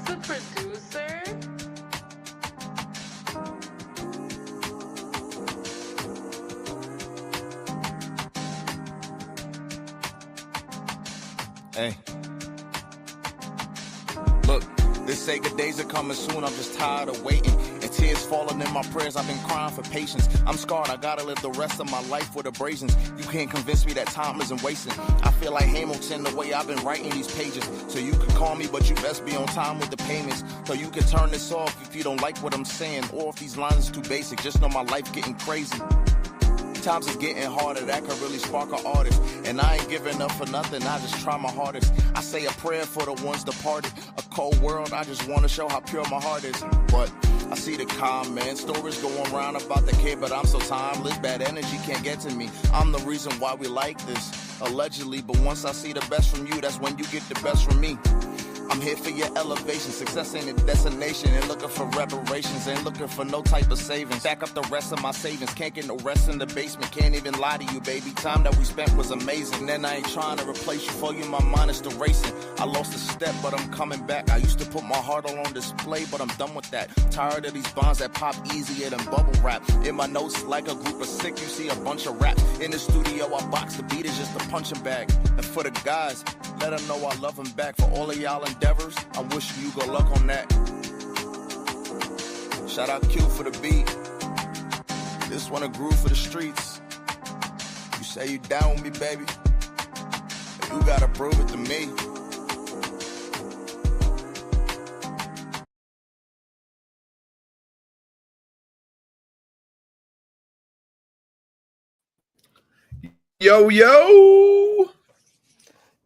the producer. Hey. Look, they say good days are coming soon. I'm just tired of waiting. And tears falling in my prayers. I've been crying for patience. I'm scarred. I gotta live the rest of my life with abrasions. You can't convince me that time isn't wasting. I feel like Hamilton the way I've been writing these pages. So you can call me, but you best be on time with the payments. So you can turn this off if you don't like what I'm saying. Or if these lines are too basic. Just know my life getting crazy. Times is getting harder, that could really spark an artist. And I ain't giving up for nothing, I just try my hardest. I say a prayer for the ones departed. A cold world, I just want to show how pure my heart is. But I see the comments, stories going around about the kid, but I'm so timeless. Bad energy can't get to me. I'm the reason why we like this, allegedly. But once I see the best from you, that's when you get the best from me. I'm here for your elevation. Success ain't a destination. Ain't looking for reparations. Ain't looking for no type of savings. Back up the rest of my savings. Can't get no rest in the basement. Can't even lie to you, baby. Time that we spent was amazing. Then I ain't trying to replace you. For you, my mind is still racing. I lost a step, but I'm coming back. I used to put my heart all on display, but I'm done with that. Tired of these bonds that pop easier than bubble wrap. In my notes, like a group of sick, you see a bunch of rap. In the studio, I box the beat is just a punching bag. And for the guys, let them know I love them back. For all of y'all endeavors, I'm wishing you good luck on that. Shout out Q for the beat. This one a groove for the streets. You say you down with me, baby. You gotta prove it to me. Yo, yo.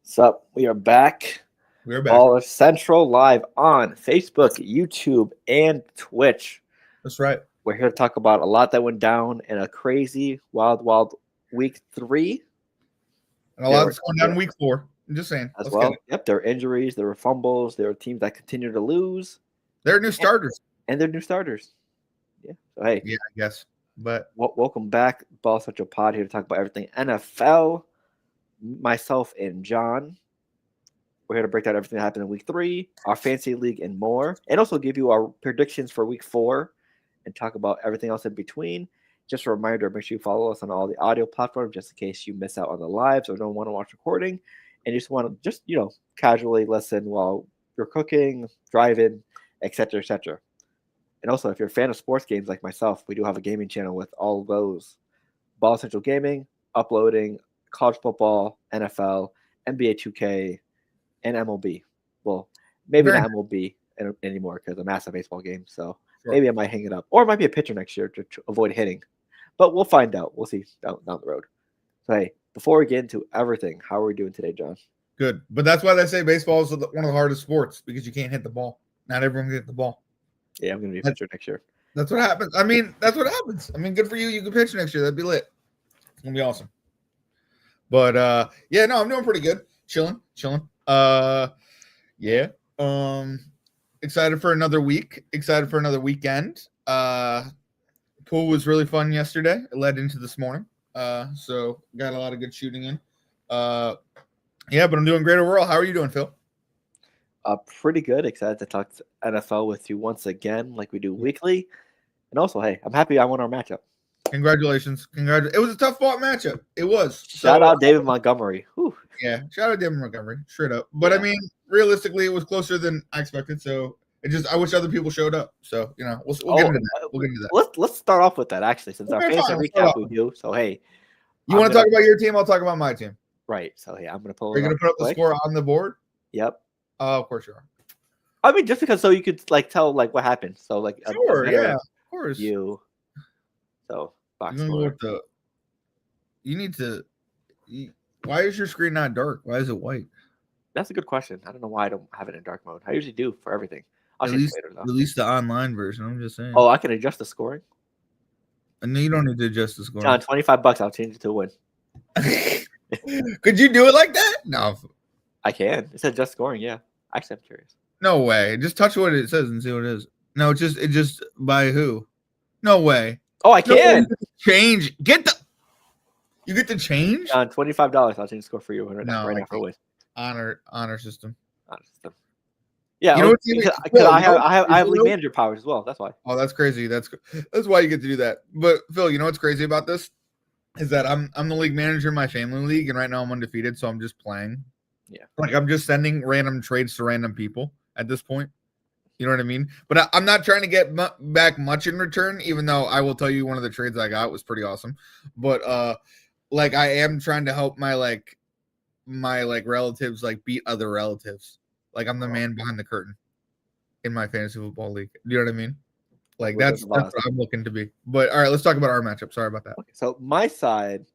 What's up? We are back. We're back. Baller Central live on Facebook, YouTube, and Twitch. That's right. We're here to talk about a lot that went down in a crazy, wild week 3. And a lot that's going down in week 4. I'm just saying. As well. Yep, there were injuries, there were fumbles, there were teams that continue to lose. They're new starters. And they're new starters. Yeah. So, hey. Yeah, I guess. But welcome back. Baller Central Pod here to talk about everything NFL. Myself and John. We're here to break down everything that happened in week 3, our fantasy league, and more. And also give you our predictions for week 4 and talk about everything else in between. Just a reminder, make sure you follow us on all the audio platforms just in case you miss out on the lives or don't want to watch recording. And you just want to casually listen while you're cooking, driving, etc., etc. And also, if you're a fan of sports games like myself, we do have a gaming channel with all those. Baller Central Gaming, uploading college football, NFL, NBA 2K, and MLB. Well, maybe not MLB anymore because I'm a massive baseball game. So maybe I might hang it up. Or it might be a pitcher next year to avoid hitting. But we'll find out. We'll see down the road. So, hey, before we get into everything, how are we doing today, John? good. But that's why they say baseball is one of the hardest sports because you can't hit the ball. Not everyone can hit the ball. Yeah, I'm going to be a pitcher next year. That's what happens. That's what happens. Good for you. You can pitch next year. That'd be lit. It's going to be awesome. But, I'm doing pretty good. Chilling. Excited for another week. Excited for another weekend. Pool was really fun yesterday. It led into this morning. So got a lot of good shooting in. But I'm doing great overall. How are you doing, Phil? Pretty good. Excited to talk NFL with you once again, like we do weekly. And also, hey, I'm happy I won our matchup. Congratulations. It was a tough fought matchup. It was. Shout out David Montgomery. Whew. Yeah, shout out David Montgomery. Straight up. But realistically, it was closer than I expected. So I wish other people showed up. So, we'll get into that. We'll get into that. Let's start off with that, actually, since our fantasy recap we do. So, hey. You want to talk about your team? I'll talk about my team. Right. So, hey, I'm going to pull Are you going to put up the score on the board? Yep. Of course you are. Just because so you could, tell, what happened. So, sure, of course. So, box you need to. Why is your screen not dark? Why is it white? That's a good question. I don't know why I don't have it in dark mode. I usually do for everything. At least the online version. I'm just saying. Oh, I can adjust the scoring. And you don't need to adjust the scoring. John, $25. I'll change it to a win. Could you do it like that? No, I can. It says just scoring. Yeah, actually, I'm curious. No way. Just touch what it says and see what it is. No, it just by who? No way. Oh, I can change. You get the change. John, $25. I'll change the score for you right now for a win. Honor system. Yeah, You know what's even because Phil, I have league manager powers as well. That's why. Oh, that's crazy. That's why you get to do that. But Phil, you know what's crazy about this is that I'm the league manager in my family league, and right now I'm undefeated, so I'm just playing. Yeah, like I'm just sending random trades to random people at this point. You know what I mean? But I'm not trying to get back much in return, even though I will tell you one of the trades I got was pretty awesome. But like I am trying to help my relatives like beat other relatives. Like I'm the man behind the curtain in my fantasy football league. Do you know what I mean? Like that's what I'm looking to be. But all right, let's talk about our matchup. Sorry about that. Okay, so my side,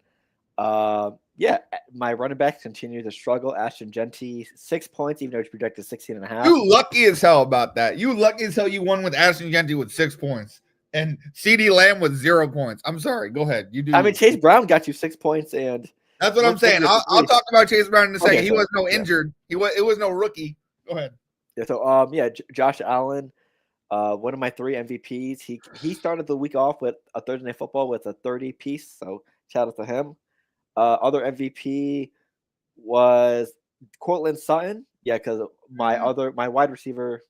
my running backs continue to struggle. Ashton Genty, 6 points, even though it's projected 16.5. You lucky as hell about that. You lucky as hell you won with Ashton Genty with 6 points and CD Lamb with 0 points. I'm sorry. Go ahead. You do. I mean, Chase Brown got you 6 points, and that's what I'm saying. I'll talk about Chase Brown in a second. Okay, he was no injured. It was no rookie. Go ahead. Yeah. So Josh Allen, one of my 3 MVPs. He started the week off with a Thursday Night Football with a 30 piece. So shout out to him. Other MVP was Cortland Sutton. Yeah, because my wide receiver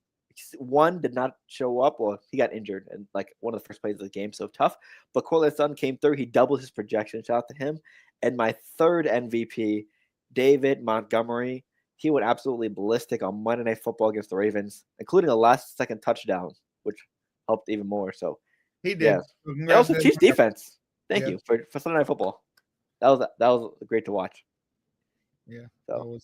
one did not show up. Well, he got injured and like one of the first plays of the game, so tough. But Cortland Sutton came through. He doubled his projection. Shout out to him. And my 3rd MVP, David Montgomery. He went absolutely ballistic on Monday Night Football against the Ravens, including a last-second touchdown, which helped even more. So he did. Yeah. And also Chiefs defense. Thank you for Sunday Night Football. That was great to watch. Yeah. So,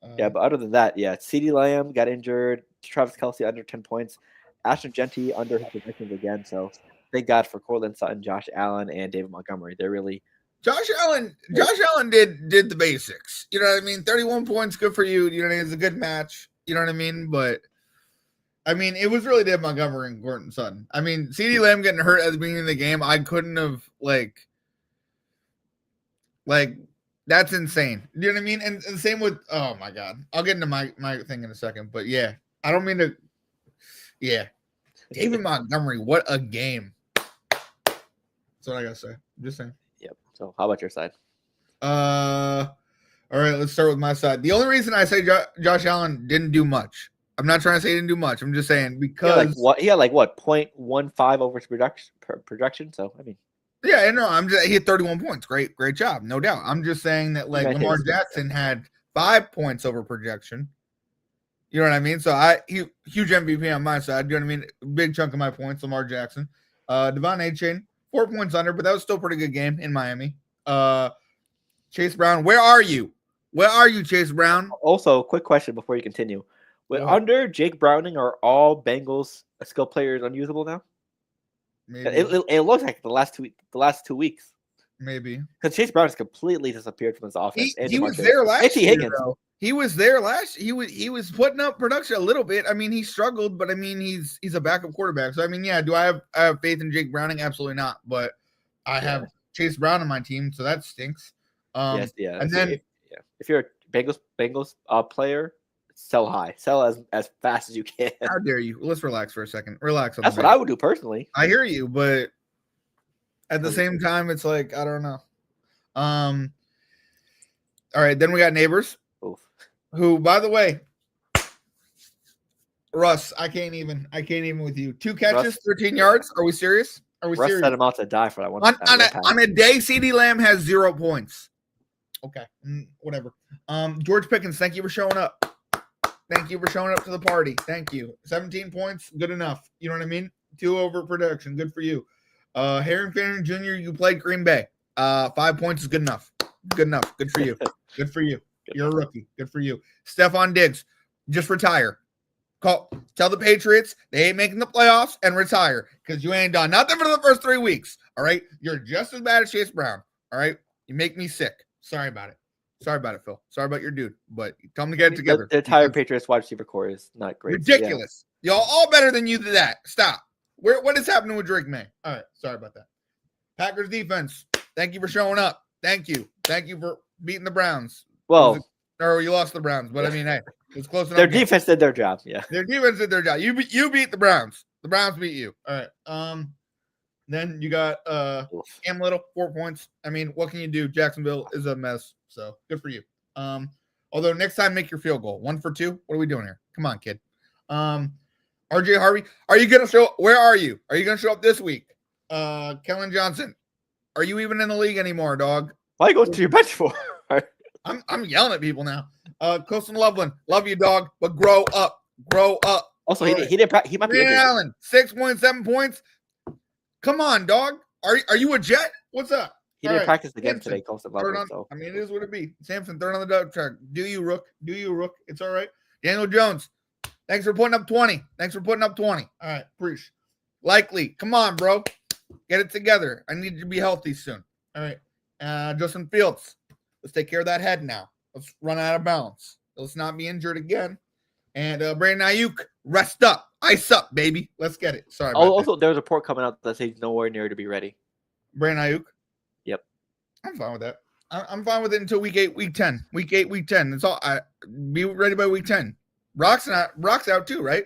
but other than that, CeeDee Lamb got injured. Travis Kelce under 10 points. Ashton Genty under his projections again. So thank God for Cortland Sutton, Josh Allen, and David Montgomery. They're really Josh Allen did the basics. You know what I mean? 31 points, good for you. You know, it's a good match. You know what I mean? But I mean, it was really David Montgomery and Cortland Sutton. I mean, CeeDee Lamb getting hurt at the beginning of the game, I couldn't have like that's insane. You know what I mean? And the same with oh my god. I'll get into my thing in a second. But yeah, I don't mean to David Montgomery, what a game. That's what I gotta say. I'm just saying. Yep. So how about your side? All right, let's start with my side. The only reason I say Josh Allen didn't do much. I'm not trying to say he didn't do much. I'm just saying because he had 0.15 over his projection. So I mean, yeah, no, he had 31 points. Great job, no doubt. I'm just saying that Lamar Jackson had 5 points over projection. You know what I mean? So huge MVP on my side. You know what I mean? Big chunk of my points, Lamar Jackson. Devon A-Chain, 4 points under, but that was still a pretty good game in Miami. Chase Brown, where are you? Where are you, Chase Brown? Also, quick question before you continue. Under Jake Browning, are all Bengals skill players unusable now? Maybe. It looks like the last 2 weeks. Maybe. Because Chase Brown has completely disappeared from his offense. He was there last year. Higgins. He was there last. He was putting up production a little bit. I mean, he struggled, but I mean, he's a backup quarterback. So I mean, yeah. Do I have faith in Jake Browning? Absolutely not. But I have Chase Brown on my team, so that stinks. And so then if you're a Bengals player, sell high, sell as fast as you can. How dare you? Let's relax for a second. Relax. That's what I would do personally. I hear you, but at the same time, it's like I don't know. All right, then we got Neighbors. Oof. Who, by the way, Russ, I can't even with you. 2 catches, 13 yards. Are we serious? Russ set him out to die for that one. On a day, CeeDee Lamb has 0 points. Okay, whatever. George Pickens, thank you for showing up. Thank you for showing up to the party. Thank you. 17 points, good enough. You know what I mean? 2 over production, good for you. Harry Fanning Jr., you played Green Bay. 5 points is good enough. Good enough. Good for you. Good for you. You're a rookie. Good for you. Stephon Diggs, just retire. Tell the Patriots they ain't making the playoffs and retire because you ain't done nothing for the first 3 weeks. All right? You're just as bad as Chase Brown. All right? You make me sick. Sorry about it. Sorry about it, Phil. Sorry about your dude. But tell them to get it together. The entire Patriots wide receiver core is not great. Ridiculous. So y'all all better than you to that. Stop. What is happening with Drake May? All right. Sorry about that. Packers defense. Thank you for showing up. Thank you. Thank you for beating the Browns. Well, or you lost the Browns, but I mean, hey, it's close enough. Their defense did their job. Yeah. Their defense did their job. You beat the Browns. The Browns beat you. All right. Then you got Cam Little, 4 points. I mean, what can you do? Jacksonville is a mess. So good for you. Although next time make your field goal. 1 for 2. What are we doing here? Come on, kid. RJ Harvey, are you gonna show? Where are you? Are you gonna show up this week? Kellen Johnson, are you even in the league anymore, dog? Why are you going to your bench for? I'm yelling at people now. Colson Loveland, love you, dog, but grow up. Grow up. Also, he might be injured. Allen, 6.7 points. Come on, dog. Are you a Jet? What's up? He didn't practice again today, Colson Loveland. I mean, it is what it be. Samson, third on the dog track. Do you, Rook? It's all right. Daniel Jones, thanks for putting up 20. All right, preach. Likely, come on, bro. Get it together. I need you to be healthy soon. All right. Justin Fields, let's take care of that head now. Let's run out of balance. Let's not be injured again. And Brandon Ayuk, rest up. Ice up, baby. Let's get it. Sorry. Also, there's a report coming out that says he's nowhere near to be ready. Brandon Ayuk? Yep. I'm fine with that. I'm fine with it until week 8, week 10. Week 8, week 10. That's all. Be ready by week 10. Rock's out too, right?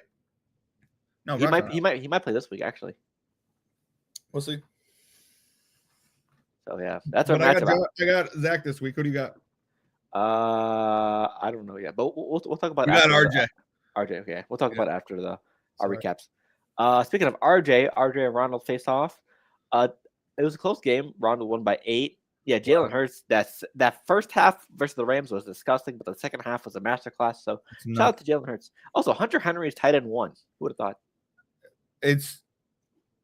No, he might play this week actually. We'll see. So yeah, that's our matchup. I got Zach this week. Who do you got? I don't know yet, but we'll talk about. You got RJ. RJ, okay. We'll talk about it after our recaps. Speaking of RJ and Ronald face off. It was a close game. Ronald won by 8. Yeah, Jalen Hurts. That first half versus the Rams was disgusting, but the second half was a masterclass. So shout out to Jalen Hurts. Also, Hunter Henry is tight end 1. Who would have thought?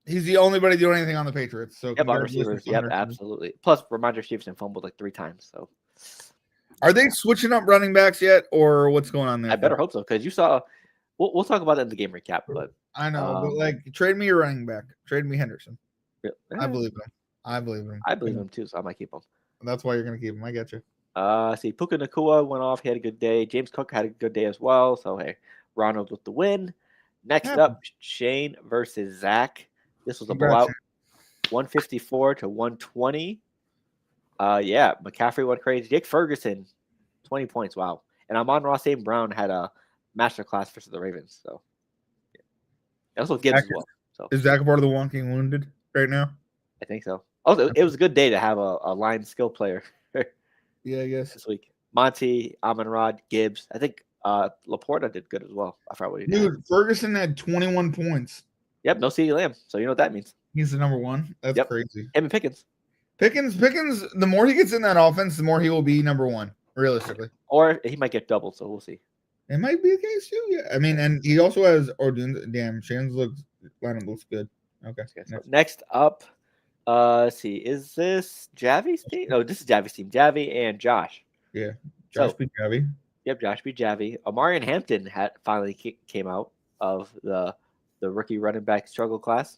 He's the only buddy doing anything on the Patriots. So on receivers. Yep, absolutely. Plus, Ramondre Stevenson fumbled like 3 times. So, are they switching up running backs yet, or what's going on there? I better hope so, because you saw. We'll talk about that in the game recap. But I know, but like, trade me your running back. Trade me Henderson. I believe him. I believe him too, so I might keep him. That's why you're gonna keep him. I get you. See, Puka Nacua went off. He had a good day. James Cook had a good day as well. So hey, Ronald with the win. Next up, Shane versus Zach. This was a blowout, 154 to 120. Yeah, McCaffrey went crazy. Jake Ferguson, 20 points. Wow. And Amon-Ra St. Brown had a masterclass versus the Ravens. So yeah. Also Gibbs as well. So is Zach part of the walking wounded right now? I think so. Also, it was a good day to have a line skill player. Yeah, I guess. This week. Monty, Amon-Ra, Gibbs. I think Laporta did good as well. I forgot what he did. Dude, Ferguson had 21 points. Yep, no CeeDee Lamb. So you know what that means. He's the number 1. That's crazy. Him and Pickens. Pickens, the more he gets in that offense, the more he will be number 1, realistically. Or he might get doubled, so we'll see. It might be the case too, yeah. I mean, and he also has damn, Shane's lineup looks good. Okay. Next up, let's see. Is this Javi's team? No, this is Javi's team. Javi and Josh. Yeah. Josh beat Javi. Yep, Josh beat Javi. Amarian Hampton finally came out of the rookie running back struggle class.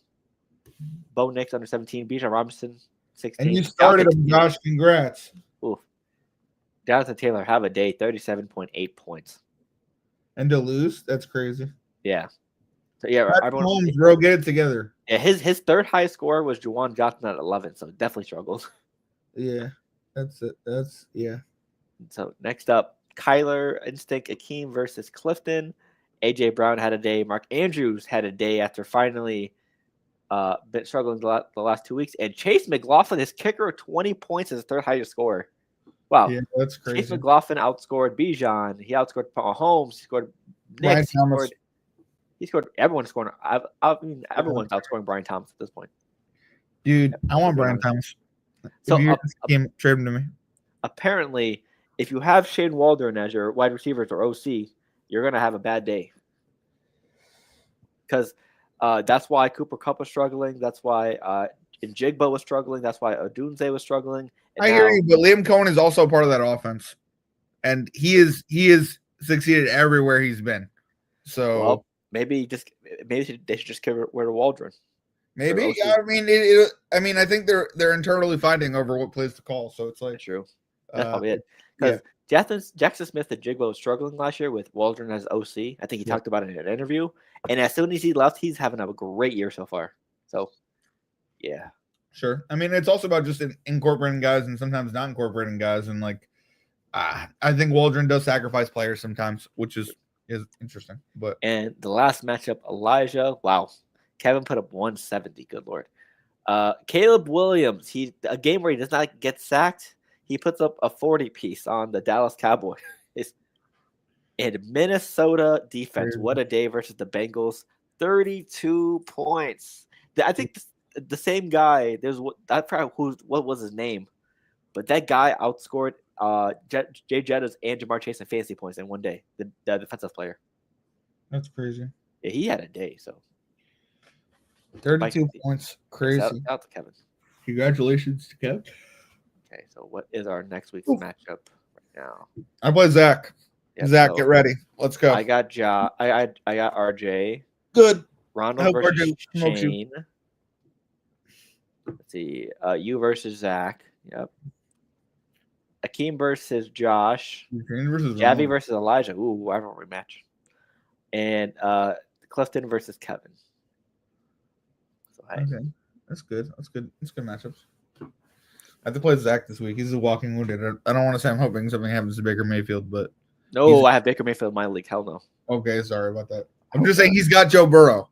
Bo Nix under 17, Bijan Robinson 16. And you started him, Josh. Congrats. Oof. Jonathan Taylor have a day, 37.8 points. And to lose, that's crazy. Yeah. So yeah, everyone, bro, get it together. Yeah, his third highest score was Juwan Johnson at 11, so definitely struggled. Yeah, that's it. So next up, Kyler Instinct Akeem versus Clifton. AJ Brown had a day. Mark Andrews had a day after finally been struggling the last 2 weeks. And Chase McLaughlin, his kicker, 20 points, his third highest score. Wow. Yeah, that's crazy. Chase McLaughlin outscored Bijan. He outscored Mahomes. He scored Nick. He scored. Everyone's scoring. I mean, everyone's outscoring Brian Thomas at this point. Dude, I want Brian Thomas. So trade him to me. Apparently, if you have Shane Waldron as your wide receivers or OC, you're gonna have a bad day. Because that's why Cooper Kupp was struggling. That's why Njigba was struggling. That's why Odunze was struggling. I hear you, but Liam Cohen is also part of that offense, and he is succeeded everywhere he's been. So maybe they should just get rid of Waldron. Maybe I mean, I think they're internally fighting over what plays to call. So it's like true. That's probably it. Because Jackson Smith and Jigba was struggling last year with Waldron as OC. I think he talked about it in an interview. And as soon as he left, he's having a great year so far. So, yeah. Sure. I mean, it's also about just incorporating guys and sometimes not incorporating guys. And I think Waldron does sacrifice players sometimes, which is interesting. And the last matchup, Elijah. Wow. Kevin put up 170. Good Lord. Caleb Williams. A game where he does not get sacked. He puts up a 40 piece on the Dallas Cowboys. And Minnesota defense, Crazy. what a day versus the Bengals. 32 points. I think the same guy, I forgot what was his name, but that guy outscored Jay Jettas and Jamar Chase in fantasy points in one day, the defensive player. That's crazy. Yeah, he had a day, so. 32 points. Crazy. Shout out to Kevin. Congratulations to Kev. Okay, so what is our next week's matchup right now? I play Zach. Yeah, Zach, so get ready. Let's go. I got I got RJ. Good. Ronald versus Shane. Let's see. You versus Zach. Yep. Akeem versus Josh. Javi versus Elijah. Ooh, I don't rematch. And Clifton versus Kevin. So, hey. Okay. That's good. That's good matchups. I have to play Zach this week. He's a walking wounded. I don't want to say I'm hoping something happens to Baker Mayfield, but no, I have Baker Mayfield in my league. Hell no. Okay, sorry about that. I'm just saying he's got Joe Burrow.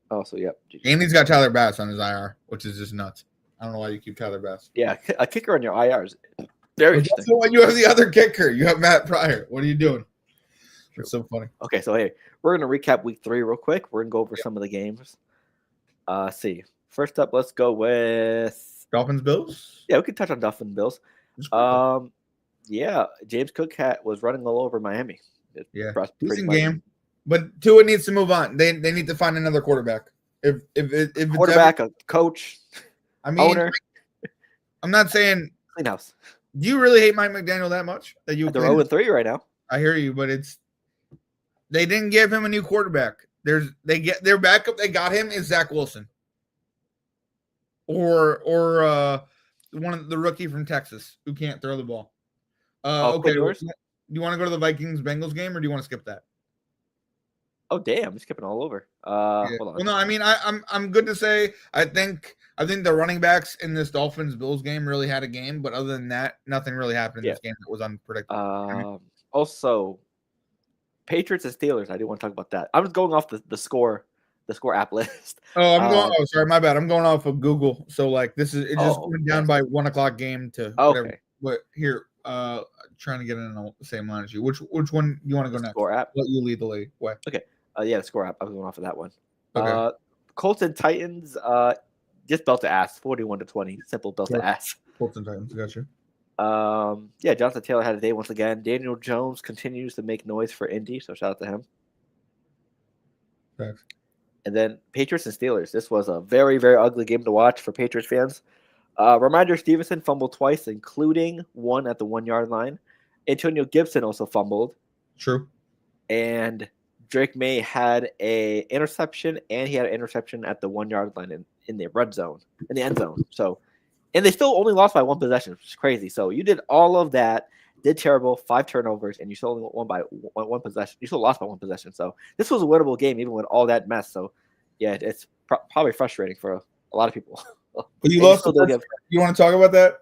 Oh, so yep. And he's got Tyler Bass on his IR, which is just nuts. I don't know why you keep Tyler Bass. Yeah, a kicker on your IR is very interesting. So when you have the other kicker, you have Matt Pryor. What are you doing? It's so funny. Okay, so hey, we're gonna recap week 3 real quick. We're gonna go over some of the games. See. First up, let's go with Dolphins Bills. Yeah, we can touch on Dolphins Bills. Yeah, James Cook was running all over Miami. Decent game, but Tua needs to move on. They need to find another quarterback. If quarterback, a coach, owner. I'm not saying clean house. Do you really hate Mike McDaniel that much that you? They're 0-3 right now. I hear you, but they didn't give him a new quarterback. Their backup they got him is Zach Wilson, or one of the rookie from Texas who can't throw the ball. Okay, do you want to go to the Vikings Bengals game or do you want to skip that? Oh damn, I'm skipping all over. Hold on. Well, no, I mean I'm good to say I think the running backs in this Dolphins Bills game really had a game, but other than that, nothing really happened in this game that was unpredictable. Also, Patriots and Steelers. I do want to talk about that. I'm just going off the score app list. Oh, I'm going. Oh, sorry, my bad. I'm going off of Google. So like this is it just went down by 1 o'clock game to whatever. Okay. But here, trying to get in the same line as you. Which one do you want to go next? Score app. Let you lead the way. Okay. Yeah, the score app. I was going off of that one. Okay. Colts and Titans. Just belt to ass. 41-20. Simple belt to ass. Colts and Titans. Gotcha. Yeah, Jonathan Taylor had a day once again. Daniel Jones continues to make noise for Indy, so shout out to him. Thanks. And then Patriots and Steelers. This was a very, very ugly game to watch for Patriots fans. Reminder: Stevenson fumbled twice, including one at the 1 yard line. Antonio Gibson also fumbled. True. And Drake May had a interception, and he had an interception at the 1 yard line in the red zone, in the end zone. So, and they still only lost by one possession, which is crazy. So you did all of that, did terrible, 5 turnovers, and you still only won by one possession. You still lost by one possession. So this was a winnable game, even with all that mess. So yeah, it's probably frustrating for a lot of people. But you lost. You want to talk about that?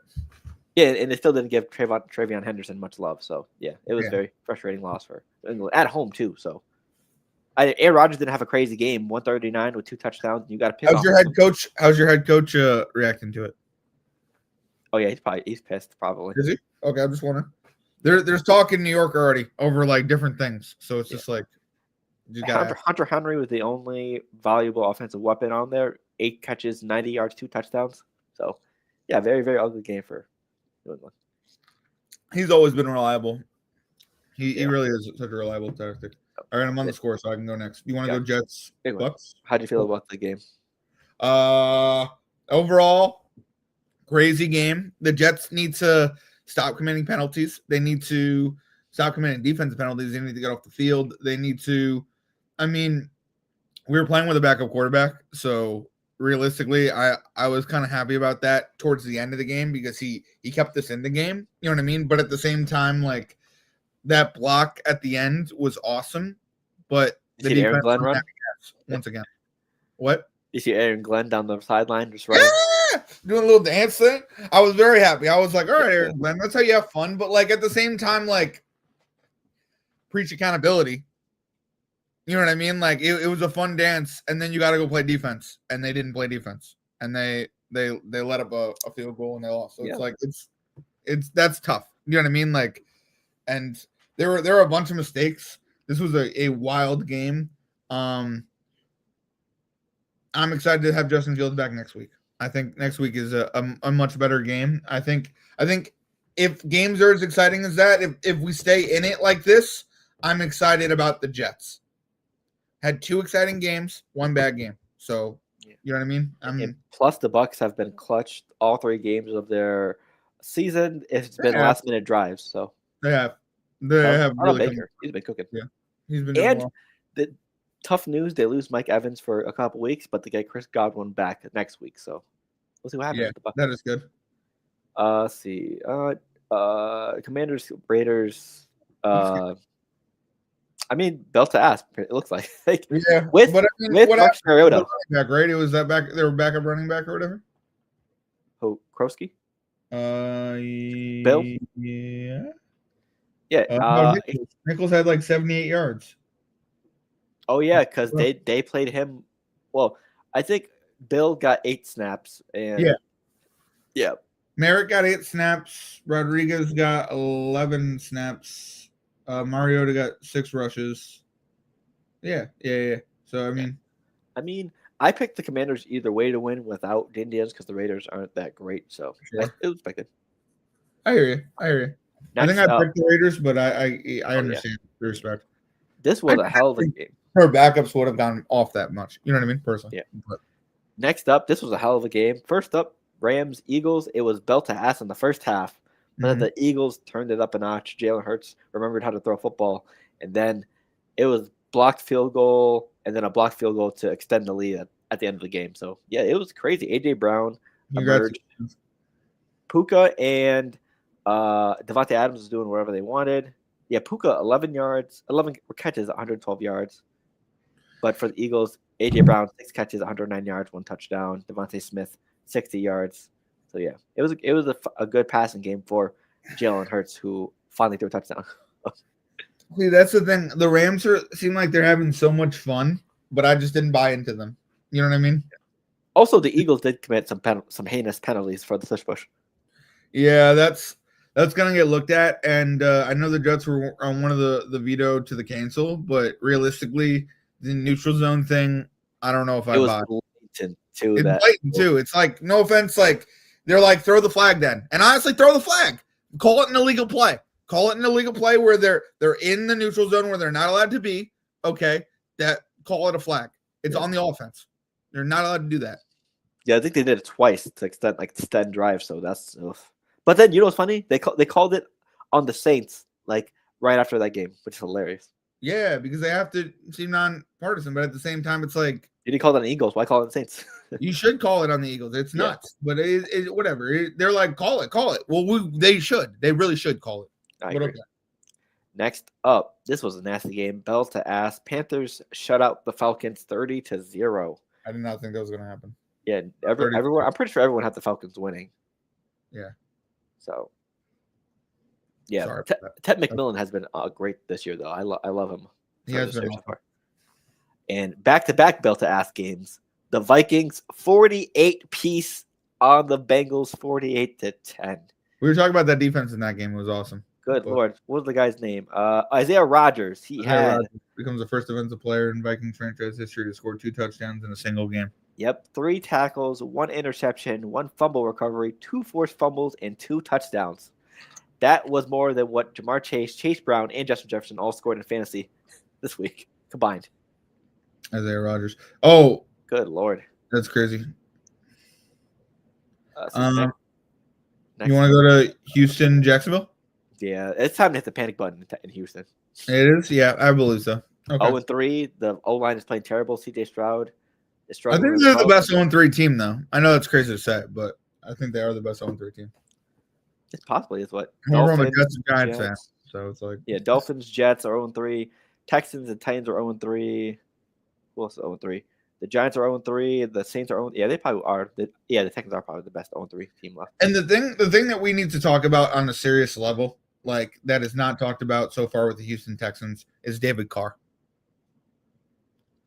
Yeah, and they still didn't give Travion Henderson much love. So yeah, it was very frustrating loss for England at home too. So Aaron Rodgers didn't have a crazy game, 139 with 2 touchdowns. You got to pick. How's your head coach reacting to it? Oh yeah, he's pissed probably. Is he? Okay, I'm just wondering. There's talk in New York already over like different things. So it's just like Hunter Henry was the only valuable offensive weapon on there. 8 catches, 90 yards, 2 touchdowns. So yeah, very, very ugly game for New England. He's always been reliable. He really is such a reliable tactic. All right, I'm on the score, so I can go next. You want to go Jets? Bucks? How do you feel about the game? Overall, crazy game. The Jets need to stop committing penalties. They need to stop committing defensive penalties. They need to get off the field. They need to. I mean, we were playing with a backup quarterback, so realistically, I was kind of happy about that towards the end of the game because he kept us in the game. You know what I mean? But at the same time, like that block at the end was awesome. But the defense Aaron Glenn run once again. What? You see Aaron Glenn down the sideline just running? Yeah! Doing a little dance thing. I was very happy. I was like, all right, Aaron Glenn, that's how you have fun. But like at the same time, like preach accountability. You know what I mean? Like it was a fun dance, and then you got to go play defense, and they didn't play defense, and they let up a field goal and they lost. So it's like it's that's tough. You know what I mean? Like, and there were a bunch of mistakes. This was a wild game. I'm excited to have Justin Fields back next week. I think next week is a much better game. I think if games are as exciting as that, if we stay in it like this, I'm excited about the Jets. Had 2 exciting games, 1 bad game. So you know what I mean? And plus, the Bucs have been clutched all 3 games of their season. It's been last minute drives. So they have really Baker. He's been cooking. Yeah, he's been doing well. The tough news: they lose Mike Evans for a couple weeks, but they get Chris Godwin back next week. So we'll see what happens. Yeah, with the Bucs. that is good. Let's see. Commanders, Raiders. I mean, belt to ass. It looks like. Yeah, with Marcus Mariota. Back, right? It was that back. They were backup running back or whatever. Who? Krosky? Bill. Yeah. Yeah. Nichols had like 78 yards. Oh yeah, because they played him. Well, I think Bill got 8 snaps. And yeah. Merritt got 8 snaps. Rodriguez got 11 snaps. Mariota got 6 rushes. Yeah. So I mean, I picked the Commanders either way to win without the Indians because the Raiders aren't that great. So it was expected. I hear you. I think I picked the Raiders, but I understand the respect. This was a hell of a game. Her backups would have gone off that much. You know what I mean? Personally. Yeah. But next up, this was a hell of a game. First up, Rams, Eagles. It was belt to ass in the first half. But then the Eagles turned it up a notch. Jalen Hurts remembered how to throw a football. And then it was blocked field goal and then a blocked field goal to extend the lead at the end of the game. So, yeah, it was crazy. A.J. Brown emerged. Puka and Devontae Adams was doing whatever they wanted. Yeah, Puka, 11 catches, 112 yards. But for the Eagles, A.J. Brown, 6 catches, 109 yards, 1 touchdown. Devontae Smith, 60 yards. So, yeah, it was a good passing game for Jalen Hurts, who finally threw a touchdown. See, that's the thing. The Rams seem like they're having so much fun, but I just didn't buy into them. You know what I mean? Also, the Eagles did commit some heinous penalties for the tush push. Yeah, that's going to get looked at. And I know the Jets were on one of the veto to the cancel, but realistically, the neutral zone thing, I don't know if I buy. Blatant too. It's like, no offense, like, they're like, throw the flag then. And honestly, throw the flag. Call it an illegal play. Call it an illegal play where they're in the neutral zone where they're not allowed to be. Okay, call it a flag. It's on the offense. They're not allowed to do that. Yeah, I think they did it twice to extend drive. So that's. Ugh. But then you know what's funny? They called it on the Saints like right after that game, which is hilarious. Yeah, because they have to seem non-partisan, but at the same time, it's like. You didn't call it on the Eagles. Why call it on the Saints? You should call it on the Eagles. It's nuts, but it whatever. They're like, call it. Well, they should. They really should call it. I agree. Okay. Next up, this was a nasty game. Bell to ass. Panthers shut out the Falcons 30-0. I did not think that was going to happen. Yeah, everyone. I'm pretty sure everyone had the Falcons winning. Yeah. So. Yeah, Ted McMillan has been great this year, though. I love him. He has been so far. And back-to-back bell to ass games. The Vikings 48-piece on the Bengals 48-10. We were talking about that defense in that game. It was awesome. Good Lord. What was the guy's name? Isaiah Rodgers. Rodgers becomes the first defensive player in Vikings franchise history to score 2 touchdowns in a single game. Yep. 3 tackles, 1 interception, 1 fumble recovery, 2 forced fumbles, and 2 touchdowns. That was more than what Jamar Chase, Chase Brown, and Justin Jefferson all scored in fantasy this week combined. Isaiah Rodgers. Oh. Good Lord. That's crazy. Next you want to go to Houston, Jacksonville? Yeah, it's time to hit the panic button in Houston. It is? Yeah, I believe so. Okay. 0-3. The O-line is playing terrible. CJ Stroud is struggling. I think they're the best 0-3 team, though. I know that's crazy to say, but I think they are the best 0-3 team. It's possibly is what. I'm a Jets and Giants fan, so it's like. Yeah, Dolphins, Jets are 0-3. Texans and Titans are 0-3. Who else is 0-3? The Giants are 0-3. The Saints are 0. Yeah, they probably are. The Texans are probably the best 0-3 team left. And the thing that we need to talk about on a serious level, like that is not talked about so far with the Houston Texans, is David Carr.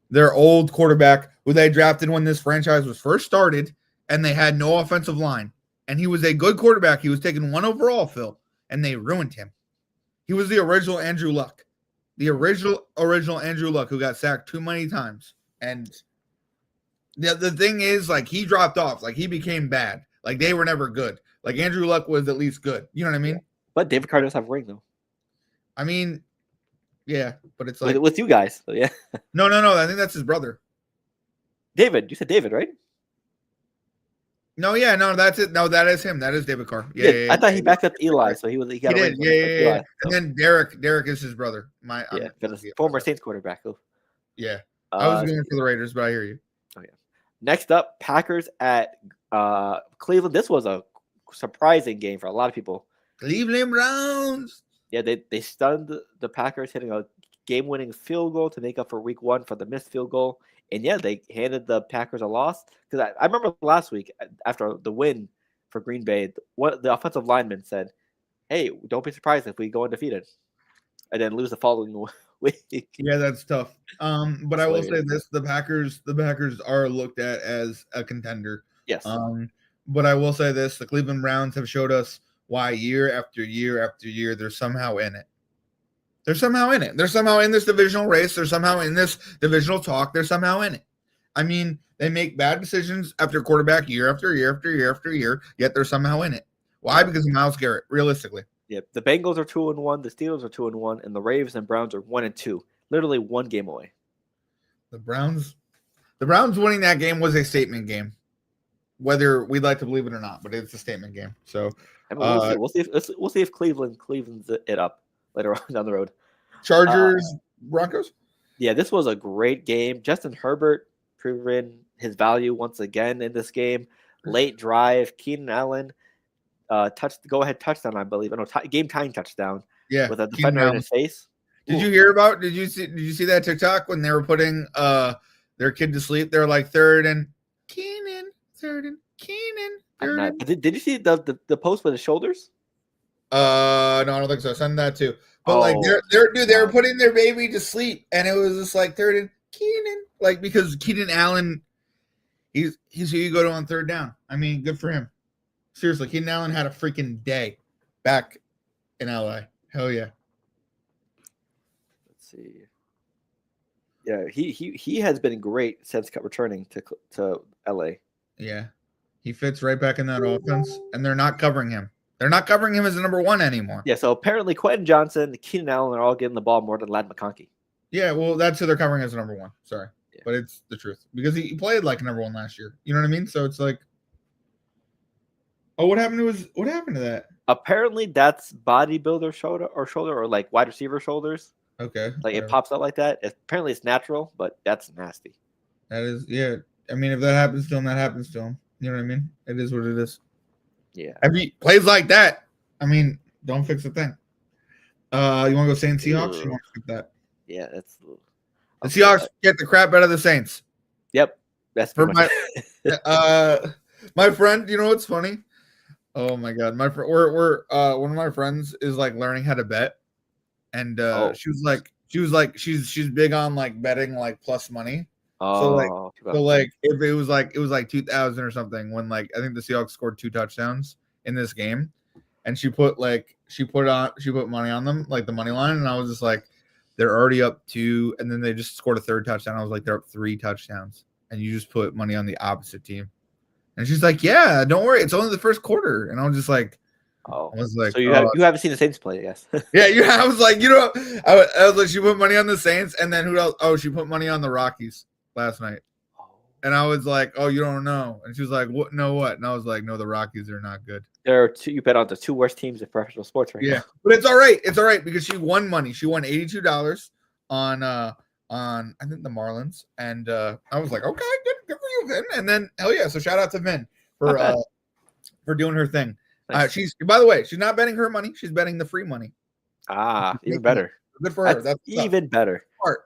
Their old quarterback who they drafted when this franchise was first started, and they had no offensive line. And he was a good quarterback. He was taken 1 overall, Phil, and they ruined him. He was the original Andrew Luck. The original Andrew Luck, who got sacked too many times. And the thing is, like, he dropped off. Like, he became bad. Like, they were never good. Like, Andrew Luck was at least good. You know what I mean? But David Carr does have a ring, though. I mean, yeah, but it's like with you guys. So, yeah. No. I think that's his brother. David. You said David, right? No, yeah, no, that's it. No, that is him. That is David Carr. Yeah. I thought he backed up Eli, so he got he a did. ring. Yeah. Eli, so. And then Derek is his brother. Former Saints quarterback. Yeah. I was going for the Raiders, but I hear you. Oh, yeah. Next up, Packers at Cleveland. This was a surprising game for a lot of people. Cleveland Browns. Yeah, they stunned the Packers, hitting a game-winning field goal to make up for Week 1 for the missed field goal. And yeah, they handed the Packers a loss. Because I remember last week after the win for Green Bay, the offensive lineman said, "Hey, don't be surprised if we go undefeated and then lose the following week." Yeah, that's tough. But I will say this: the Packers are looked at as a contender. Yes. But I will say this: the Cleveland Browns have showed us why year after year after year they're somehow in it. They're somehow in it. They're somehow in this divisional race. They're somehow in this divisional talk. They're somehow in it. I mean, they make bad decisions after quarterback year after year after year after year, yet they're somehow in it. Why? Because of Myles Garrett, realistically. Yep. The Bengals are 2-1, the Steelers are 2-1, and the Ravens and Browns are 1-2. Literally one game away. The Browns winning that game was a statement game, whether we'd like to believe it or not, but it's a statement game. So I mean, we'll see if Cleveland's it up later on down the road. Chargers, Broncos. Yeah, this was a great game. Justin Herbert proven his value once again in this game. Late drive, Keenan Allen go-ahead touchdown, I believe. Game-tying touchdown. Yeah, with a defender in his face. Did you see that TikTok when they were putting their kid to sleep? They were like third and Keenan. Did you see the post with his shoulders? No, I don't think so. Send that too. But they were putting their baby to sleep, and it was just like third and Keenan, like, because Keenan Allen, he's who you go to on third down. I mean, good for him. Seriously, Keenan Allen had a freaking day back in LA. Hell yeah. Let's see. Yeah, he has been great since returning to LA. Yeah, he fits right back in that offense, and they're not covering him. They're not covering him as the number one anymore. Yeah, so apparently Quentin Johnson, Keenan Allen are all getting the ball more than Ladd McConkey. Yeah, well, that's who they're covering as the number one. Sorry. Yeah. But it's the truth. Because he played like number one last year. You know what I mean? So it's like, what happened to that? Apparently that's bodybuilder shoulder or like wide receiver shoulders. Okay. Like it pops out like that. Apparently it's natural, but that's nasty. That is, yeah. I mean, if that happens to him, that happens to him. You know what I mean? It is what it is. Yeah. Every plays like that, I mean, don't fix a thing. You want to go Saints Seahawks? You want to skip that? Yeah, that's the Seahawks get the crap out of the Saints. Yep. That's for my my friend. You know what's funny? Oh my god, we're one of my friends is like learning how to bet, and she's big on like betting like plus money. So if it was like 2000 or something when like I think the Seahawks scored 2 touchdowns in this game, and she put money on them, like the money line, and I was just like, they're already up 2, and then they just scored a 3rd touchdown. I was like, they're up 3 touchdowns, and you just put money on the opposite team. And she's like, yeah, don't worry, it's only the first quarter. And I was just like, I was like, so you haven't seen the Saints play, I guess. Yeah, I was like, I was like, she put money on the Saints, and then who else? Oh, she put money on the Rockies last night. And I was like, oh, you don't know. And she was like, what? No, what? And I was like, no, the Rockies are not good. There are 2. You bet on the 2 worst teams in professional sports right now. Yeah, but it's all right. It's all right because she won money. She won $82 on I think the Marlins, and I was like, okay, good for you, Vin. And then hell yeah, so shout out to Vin for doing her thing. Nice. She's, by the way, she's not betting her money. She's betting the free money. Even better. Good for her. That's even better. Smart.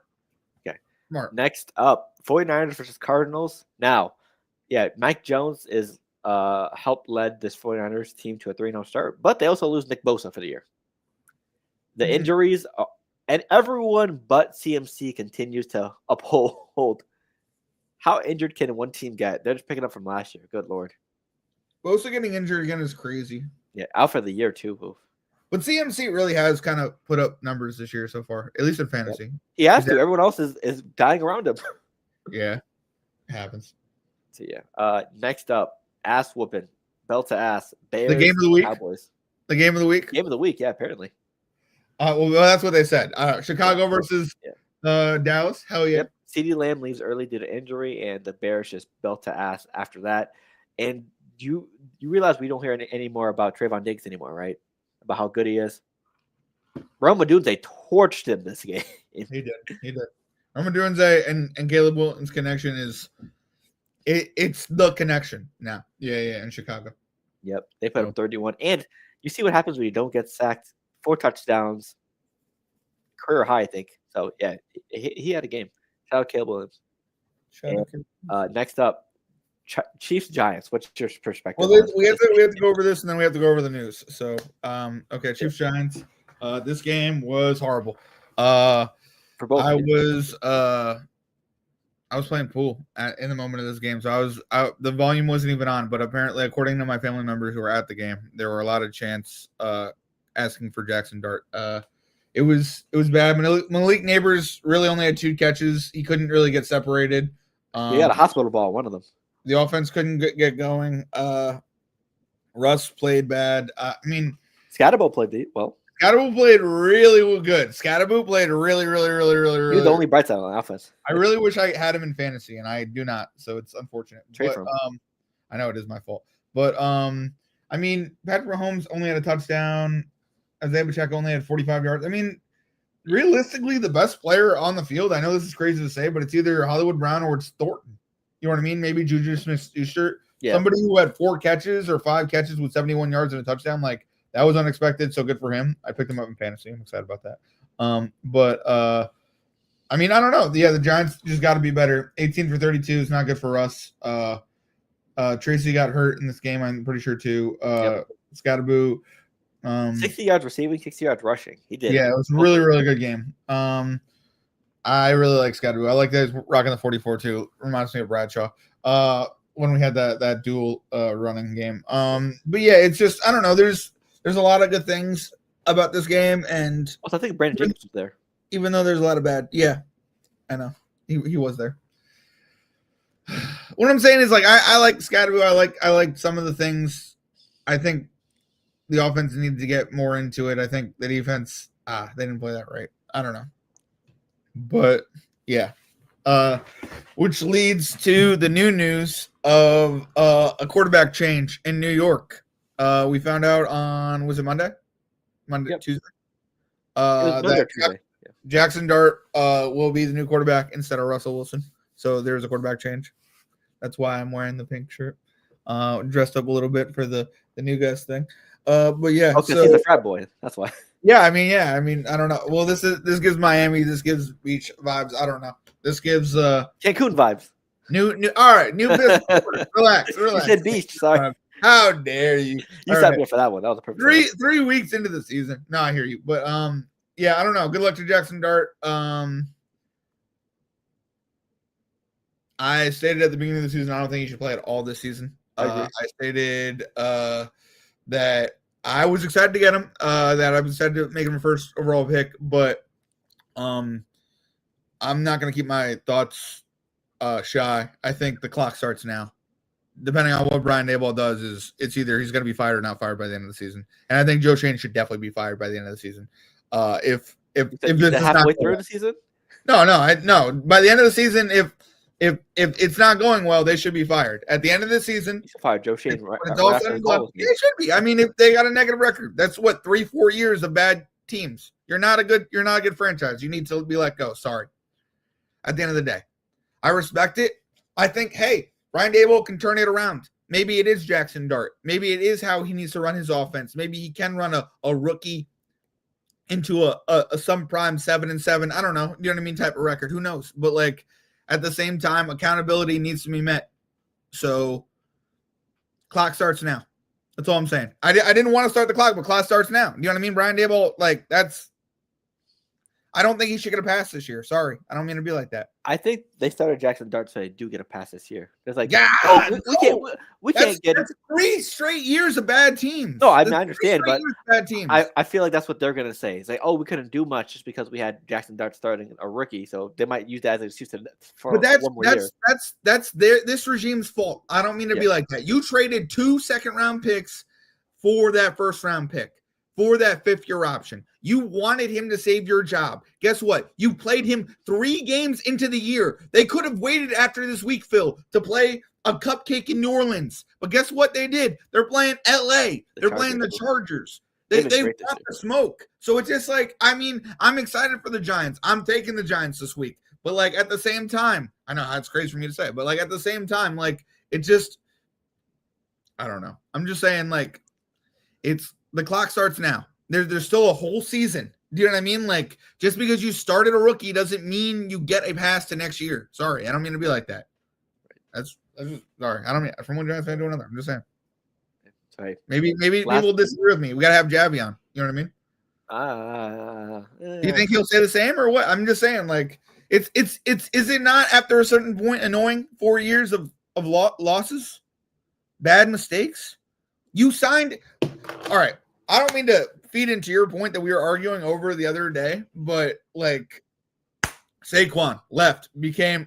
Okay. Smart. Next up, 49ers versus Cardinals. Now, yeah, Mike Jones is helped led this 49ers team to a 3-0 start, but they also lose Nick Bosa for the year. The injuries and everyone but CMC continues to uphold. How injured can one team get? They're just picking up from last year. Good Lord. Bosa getting injured again is crazy. Yeah, out for the year too. Oof. But CMC really has kind of put up numbers this year so far, at least in fantasy. He has to. Everyone else is dying around him. Yeah, it happens. So yeah. Next up, ass whooping, belt to ass. Bears, The game of the week. Cowboys. The game of the week. Game of the week. Yeah, apparently. Well, that's what they said. Chicago versus Dallas. Hell yeah. Yep. CeeDee Lamb leaves early due to injury, and the Bears just belt to ass after that. And you realize we don't hear any more about Trayvon Diggs anymore, right? About how good he is. Rome Odunze torched him this game. He did. Rome Odunze and Caleb Wilton's connection is it's the connection now. Yeah, in Chicago. Yep. They put him 31. And you see what happens when you don't get sacked. 4 touchdowns. Career high, I think. So yeah, he had a game. Shout out Caleb Williams. Next up, Chiefs Giants. What's your perspective? Well, we have to go over this, and then we have to go over the news. So, okay, Chiefs Giants. This game was horrible. For both, I was playing pool in the moment of this game, so the volume wasn't even on. But apparently, according to my family members who were at the game, there were a lot of chants asking for Jackson Dart. It was bad. Malik Neighbors really only had 2 catches. He couldn't really get separated. He had a hospital ball, one of them. The offense couldn't get going. Russ played bad. Scatterbo played well. Scatterbo played really good. Scatterbo played really. He was the only bright side on the offense. I really wish I had him in fantasy, and I do not. So it's unfortunate. I know it is my fault. But Patrick Mahomes only had a touchdown. Isaiah Pacheco only had 45 yards. Realistically, the best player on the field, I know this is crazy to say, but it's either Hollywood Brown or it's Thornton. You know what I mean? Maybe Juju Smith-Schuster. Yeah. Somebody who had 4 catches or 5 catches with 71 yards and a touchdown, that was unexpected. So good for him. I picked him up in fantasy. I'm excited about that. I don't know. Yeah, the Giants just got to be better. 18 for 32 is not good for us. Tracy got hurt in this game, I'm pretty sure, too. Scatterbo. 60 yards receiving, 60 yards rushing. He did. Yeah, it was a really good game. I really like Scatterbo. I like that he's rocking the 44 too. Reminds me of Bradshaw. When we had that dual running game. But yeah, it's just I don't know. There's a lot of good things about this game, and also, I think Brandon Jacobs was there. Even though there's a lot of bad, yeah, I know he was there. What I'm saying is I like Scatterbo. I like some of the things. I think the offense needs to get more into it. I think the defense, they didn't play that right. I don't know. But, yeah. Which leads to the new news of a quarterback change in New York. We found out on, was it Monday? Yep. Tuesday? Tuesday. Jackson Dart will be the new quarterback instead of Russell Wilson. So there's a quarterback change. That's why I'm wearing the pink shirt. Dressed up a little bit for the new guys thing. But yeah, so he's a frat boy. That's why. Yeah, I don't know. Well, this gives Miami, this gives beach vibes. I don't know. This gives Cancun vibes. New. All right, new business. Relax. You said beach. Sorry. How dare you? You set me up for that one. That was a perfect. 3 weeks into the season. No, I hear you. But yeah, I don't know. Good luck to Jackson Dart. I stated at the beginning of the season I don't think he should play at all this season. I stated that I was excited to get him, that I was excited to make him a first overall pick, but I'm not going to keep my thoughts shy. I think the clock starts now. Depending on what Brian Daboll does, it's either he's going to be fired or not fired by the end of the season. And I think Joe Shane should definitely be fired by the end of the season. If this is halfway through the season? No. By the end of the season, if it's not going well, they should be fired. At the end of the season, you should fire Joe Shane. Right? It's all said and done. They should be. If they got a negative record, that's what 3-4 years of bad teams. You're not a good franchise. You need to be let go. Sorry. At the end of the day, I respect it. I think, hey, Brian Daboll can turn it around. Maybe it is Jackson Dart. Maybe it is how he needs to run his offense. Maybe he can run a rookie into a some prime 7-7. I don't know. You know what I mean? Type of record. Who knows? But at the same time, accountability needs to be met. So clock starts now. That's all I'm saying. I didn't want to start the clock, but clock starts now. You know what I mean? Brian Daboll, I don't think he should get a pass this year. Sorry, I don't mean to be like that. I think they started Jackson Dart so they do get a pass this year. It's like, God, we can't get that's 3 straight years of bad teams. No, I That's understand, 3 straight but years of bad teams. I feel like that's what they're gonna say. It's like, oh, we couldn't do much just because we had Jackson Dart starting a rookie, so they might use that as an excuse for But one more year. that's this regime's fault. I don't mean to be like that. You traded 2 second-round picks for that first-round pick, for that 5th-year option. You wanted him to save your job. Guess what? You played him 3 games into the year. They could have waited after this week, Phil, to play a cupcake in New Orleans. But guess what they did? They're playing LA. They're playing the Chargers. They want the smoke. So it's just like, I mean, I'm excited for the Giants. I'm taking the Giants this week. But like at the same time, I know it's crazy for me to say, but like at the same time, like it just, I don't know. I'm just saying, like, it's the clock starts now. There's still a whole season. Do you know what I mean? Like, just because you started a rookie doesn't mean you get a pass to next year. Sorry, I don't mean to be like that. That's just, sorry. I don't mean from one Giants fan to another. I'm just saying. Sorry. Maybe people will disagree with me. We gotta have Javi on. You know what I mean? Do you think he'll say the same or what? I'm just saying, like, it's is it not after a certain point annoying 4 years of losses, bad mistakes? You signed. All right. I don't mean to feed into your point that we were arguing over the other day, but like Saquon left,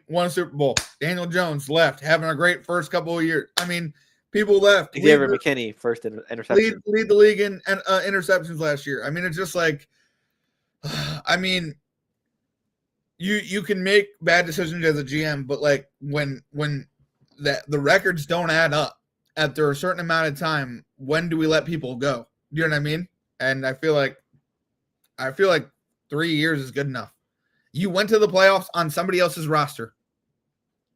won a Super Bowl. Daniel Jones left, having a great first couple of years. I mean, people left. Xavier McKinney, first interception. Lead the league in interceptions last year. I mean, it's just like, I mean, you can make bad decisions as a GM, but like when the records don't add up after a certain amount of time, when do we let people go? You know what I mean? And I feel like 3 years is good enough. You went to the playoffs on somebody else's roster,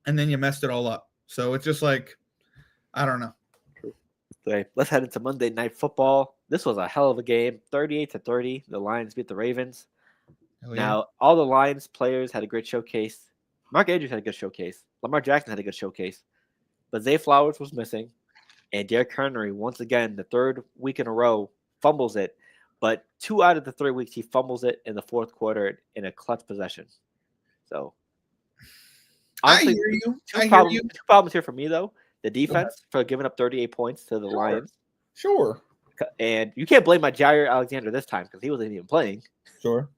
and then you messed it all up. So it's just like, I don't know. Okay, let's head into Monday Night Football. This was a hell of a game, 38-30. The Lions beat the Ravens. Yeah. Now, all the Lions players had a great showcase. Mark Andrews had a good showcase. Lamar Jackson had a good showcase. But Zay Flowers was missing. And Derrick Henry, once again, the 3rd week in a row, fumbles it. But 2 out of the 3 weeks, he fumbles it in the 4th quarter in a clutch possession. So, honestly, I hear you. Two problems here for me, though. The defense for giving up 38 points to the Lions. Sure. And you can't blame my Jair Alexander this time because he wasn't even playing. Sure.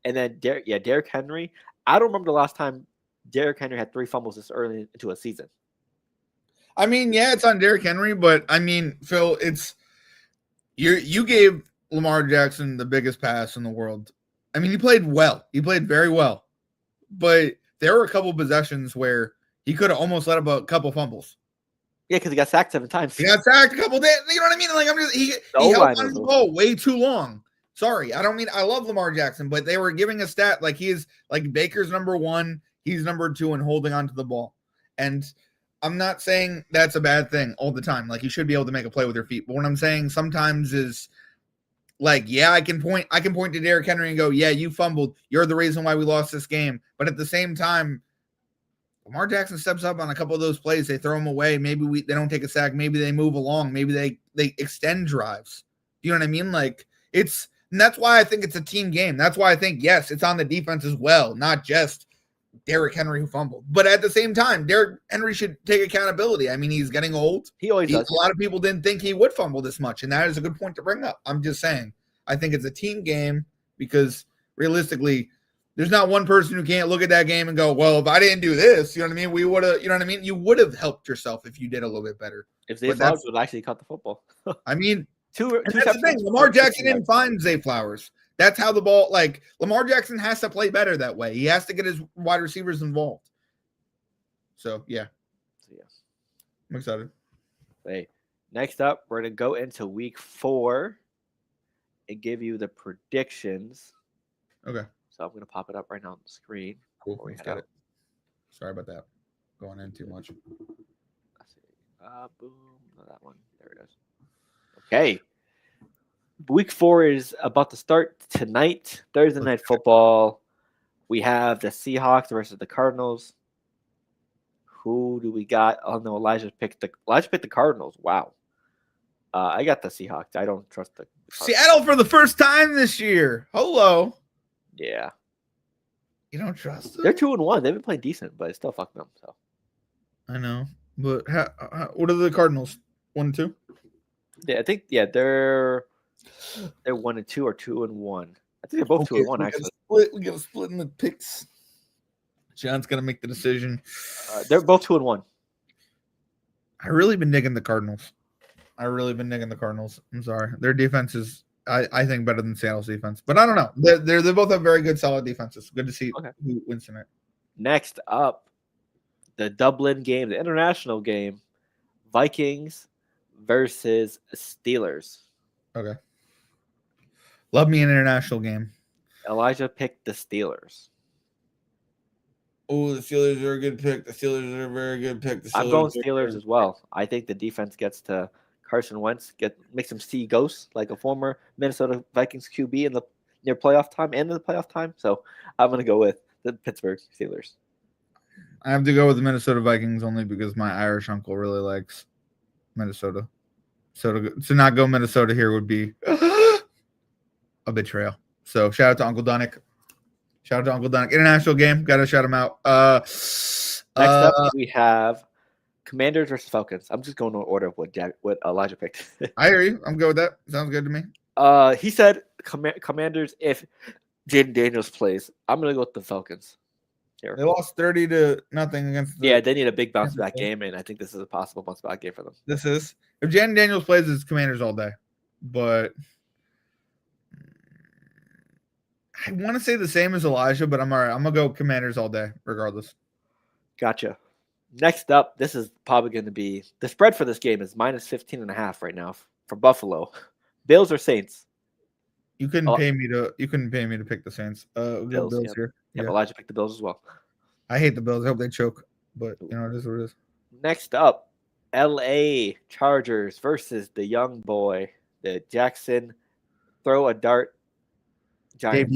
And then, Derrick Henry. I don't remember the last time Derrick Henry had 3 fumbles this early into a season. I mean, yeah, it's on Derrick Henry, but I mean, Phil, it's you gave Lamar Jackson the biggest pass in the world. I mean, he played well. He played very well. But there were a couple possessions where he could have almost let up a couple fumbles. Yeah, because he got sacked 7 times. He got sacked a couple days. You know what I mean? Like, he held on to the ball way too long. Sorry, I don't mean I love Lamar Jackson, but they were giving a stat like he is like Baker's number 1, he's number 2 in holding onto the ball. And I'm not saying that's a bad thing all the time. Like, you should be able to make a play with your feet. But what I'm saying sometimes is like, yeah, I can point to Derrick Henry and go, yeah, you fumbled. You're the reason why we lost this game. But at the same time, Lamar Jackson steps up on a couple of those plays. They throw him away. Maybe they don't take a sack. Maybe they move along. Maybe they extend drives. Do you know what I mean? Like, and that's why I think it's a team game. That's why I think, yes, it's on the defense as well, not just Derrick Henry who fumbled. But at the same time, Derrick Henry should take accountability. I mean, he's getting old. He always does. A lot of people didn't think he would fumble this much, and that is a good point to bring up. I'm just saying, I think it's a team game because realistically, there's not one person who can't look at that game and go, well, if I didn't do this, you know what I mean? We would have, you know what I mean? You would have helped yourself if you did a little bit better. If Zay Flowers would actually caught the football. I mean, that's the thing. Lamar Jackson didn't find Zay Flowers. That's how the ball, like, Lamar Jackson has to play better that way. He has to get his wide receivers involved. So, yeah. I'm excited. Hey, next up, we're going to go into week 4 and give you the predictions. Okay. So I'm going to pop it up right now on the screen. Cool. Let's get it. Sorry about that. Going in too much. Let's see. Boom. No, that one. There it is. Okay. Week 4 is about to start tonight. Thursday Night Football. We have the Seahawks versus the Cardinals. Who do we got? Oh no, Elijah picked the Cardinals. Wow. I got the Seahawks. I don't trust the Cardinals. Seattle for the first time this year. Hello. Yeah. You don't trust them? They're 2-1. They've been playing decent, but it's still fucking them. So I know, but what are the Cardinals? 1-2. yeah, I think they're 1-2 or 2-1. I think they're both 2-1 actually. We got to split in the picks. John's gonna make the decision. They're both 2-1. I really been digging the Cardinals. I'm sorry, their defense is I think better than Seattle's defense, but I don't know. They both have very good, solid defenses. Good to see who wins tonight. Next up, the Dublin game, the international game, Vikings versus Steelers. Okay. Love me an international game. Elijah picked the Steelers. Oh, the Steelers are a good pick. The Steelers are a very good pick. I'm going Steelers as well. I think the defense gets to Carson Wentz, makes him see ghosts like a former Minnesota Vikings QB in the near playoff time and in the playoff time. So I'm going to go with the Pittsburgh Steelers. I have to go with the Minnesota Vikings only because my Irish uncle really likes Minnesota. So to not go Minnesota here would be a betrayal. So shout out to Uncle Donick. International game. Got to shout him out. Next up, we have Commanders versus Falcons. I'm just going in order of what Elijah picked. I hear you. I'm good with that. Sounds good to me. He said Commanders if Jaden Daniels plays. I'm going to go with the Falcons. Here. They lost 30-0 against they need a big bounce back game, and I think this is a possible bounce back game for them. This is. If Jaden Daniels plays, it's Commanders all day. But I want to say the same as Elijah, but I'm all right. I'm going to go Commanders all day, regardless. Gotcha. Next up, this is probably going to be – the spread for this game is minus 15.5 right now for Buffalo. Bills or Saints? You couldn't pay me to pick the Saints. Bills here. Yeah, Elijah picked the Bills as well. I hate the Bills. I hope they choke, but it is what it is. Next up, L.A. Chargers versus the young boy, the Jackson throw a dart Giants.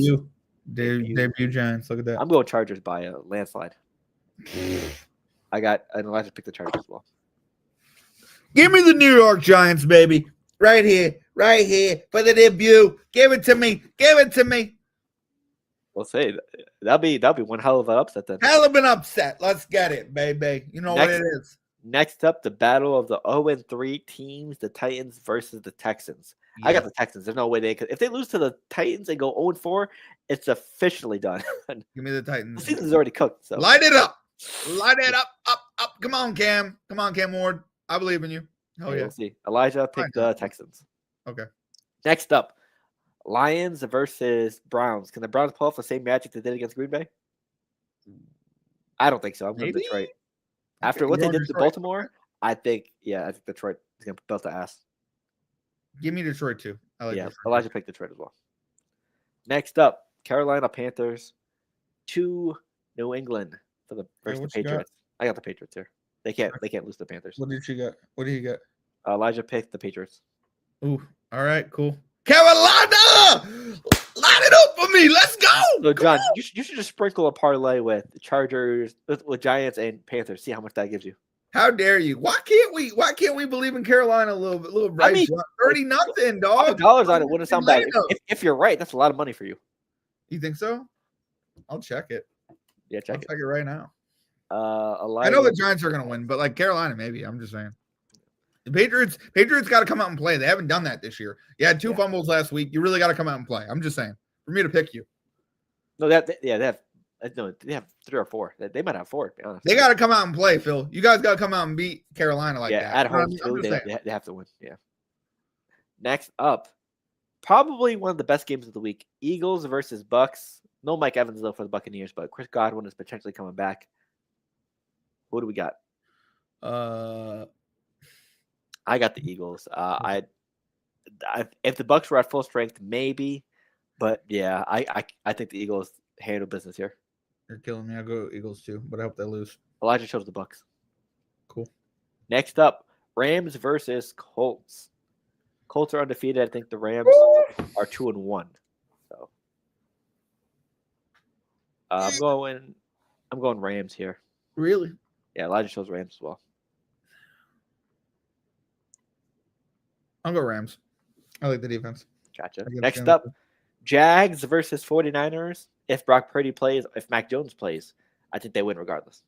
Debut Giants. Look at that. I'm going Chargers by a landslide. I got an Elijah picked the Chargers as well. Give me the New York Giants, baby. Right here for the debut. Give it to me. We'll say that'll be one hell of an upset then. Hell of an upset. Let's get it, baby. You know what it is. Next up, the battle of the 0-3 teams, the Titans versus the Texans. Yeah. I got the Texans. There's no way they could. If they lose to the Titans and go 0-4, it's officially done. Give me the Titans. The season's already cooked. So light it up. Up. Come on, Cam Ward. I believe in you. Oh yeah. We'll see. Elijah picked the Texans. Okay. Next up, Lions versus Browns. Can the Browns pull off the same magic they did against Green Bay? I don't think so. I'm going to Detroit. After what they did to Baltimore, I think Detroit is going to belt the ass. Give me Detroit too. I like Detroit. Elijah picked Detroit as well. Next up, Carolina Panthers to New England versus the Patriots. I got the Patriots here. They can't lose the Panthers. What did you get? What do you get? Elijah picked the Patriots. Ooh, all right, cool. Carolina, line it up for me. Let's go. So, John, you should just sprinkle a parlay with the Chargers, with Giants and Panthers. See how much that gives you. How dare you? Why can't we believe in Carolina a little bright? I mean, 30-0, dog. $100 on it wouldn't sound bad. If you're right, that's a lot of money for you. You think so? I'll check it. Yeah, I'll check it right now. I know the Giants are going to win, but like Carolina, maybe. I'm just saying. The Patriots got to come out and play. They haven't done that this year. You had 2 fumbles last week. You really got to come out and play. I'm just saying. For me to pick you. No, they have 3 or 4. They might have 4. To be honest. They got to come out and play, Phil. You guys got to come out and beat Carolina like that. At home too. They have to win. Yeah. Next up, probably one of the best games of the week: Eagles versus Bucks. No Mike Evans though for the Buccaneers, but Chris Godwin is potentially coming back. What do we got? I got the Eagles. If the Bucks were at full strength, maybe, but yeah, I think the Eagles handle business here. You're killing me. I'll go Eagles too, but I hope they lose. Elijah chose the Bucks. Cool. Next up, Rams versus Colts. Colts are undefeated. I think the Rams are 2-1. So I'm going Rams here. Really? Yeah, Elijah chose Rams as well. I'll go Rams. I like the defense. Gotcha. Next up, Jags versus 49ers. If Brock Purdy plays, if Mac Jones plays, I think they win regardless.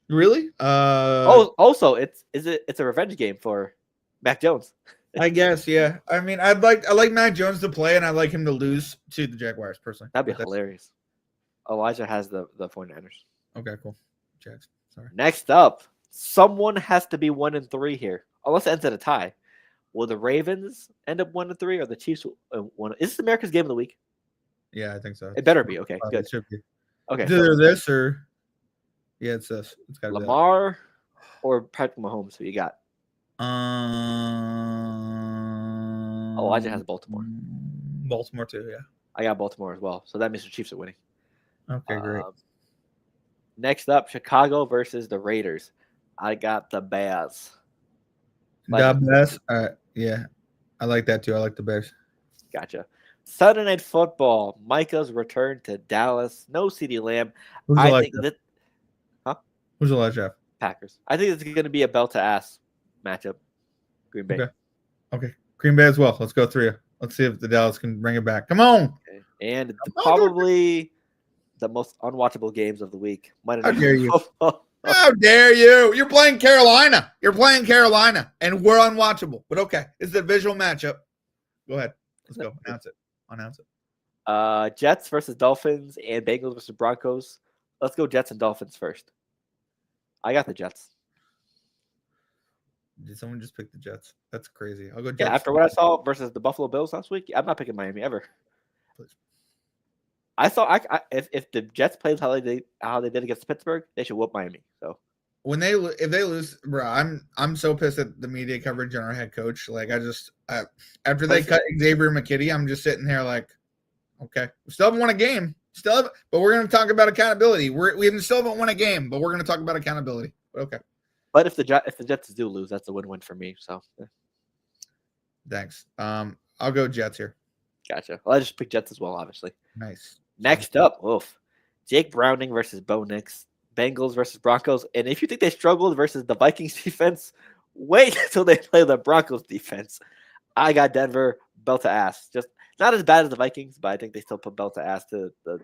Really? Also, it's a revenge game for Mac Jones. I guess, yeah. I mean, I like Mac Jones to play, and I'd like him to lose to the Jaguars personally. That'd be hilarious. Elijah has the 49ers. Okay, cool. Jags. Sorry. Next up, someone has to be 1-3 here, unless it ends at a tie. Will the Ravens end up 1-3, or the Chiefs 1? Is this America's Game of the Week? Yeah, I think so. It better be. Okay, good. It should be. Okay, It's either this or it's this. It's got Lamar or Patrick Mahomes. Who you got? Elijah has Baltimore. Baltimore too, yeah. I got Baltimore as well. So that means the Chiefs are winning. Okay, great. Next up, Chicago versus the Raiders. I got the Bears. The Bears. All right, yeah. I like that too. I like the Bears. Gotcha. Sunday Night Football. Micah's return to Dallas. No CeeDee Lamb. Who's I think that. Who's Elijah? Packers. I think it's going to be a belt to ass matchup. Green Bay. Okay. Green Bay as well. Let's go 3. Let's see if the Dallas can bring it back. Come on. Okay. And probably the most unwatchable games of the week. How dare you? How dare you? You're playing Carolina. And we're unwatchable. But okay, it's a visual matchup. Go ahead. Let's go. Announce it. Jets versus Dolphins and Bengals versus Broncos. Let's go Jets and Dolphins first. I got the Jets. Did someone just pick the Jets? That's crazy. I'll go Jets. Yeah, after what I saw versus the Buffalo Bills last week, I'm not picking Miami ever. Please. I thought if the Jets played how they did against Pittsburgh, they should whoop Miami. So if they lose, bro, I'm so pissed at the media coverage and our head coach. Like after they cut Xavier McKinney, I'm just sitting here like, okay, we still haven't won a game, but we're going to talk about accountability. We still haven't won a game, but we're going to talk about accountability. But okay. But if the Jets do lose, that's a win-win for me. So yeah. Thanks. I'll go Jets here. Gotcha. Well, I just picked Jets as well, obviously. Nice. Next up, Jake Browning versus Bo Nix, Bengals versus Broncos. And if you think they struggled versus the Vikings defense, wait until they play the Broncos defense. I got Denver, belt to ass. Just not as bad as the Vikings, but I think they still put belt to ass to the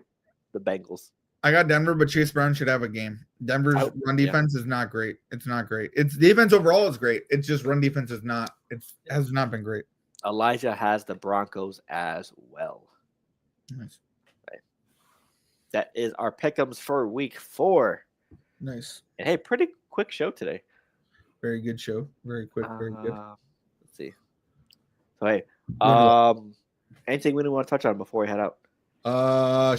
Bengals. I got Denver, but Chase Brown should have a game. Denver's run defense is not great. It's not great. Its defense overall is great. It's just run defense is not. It has not been great. Elijah has the Broncos as well. Nice. Right. That is our pick'ems for week 4. Nice. And hey, pretty quick show today. Very good show. Very quick. Very good. Let's see. So hey, anything we want to touch on before we head out?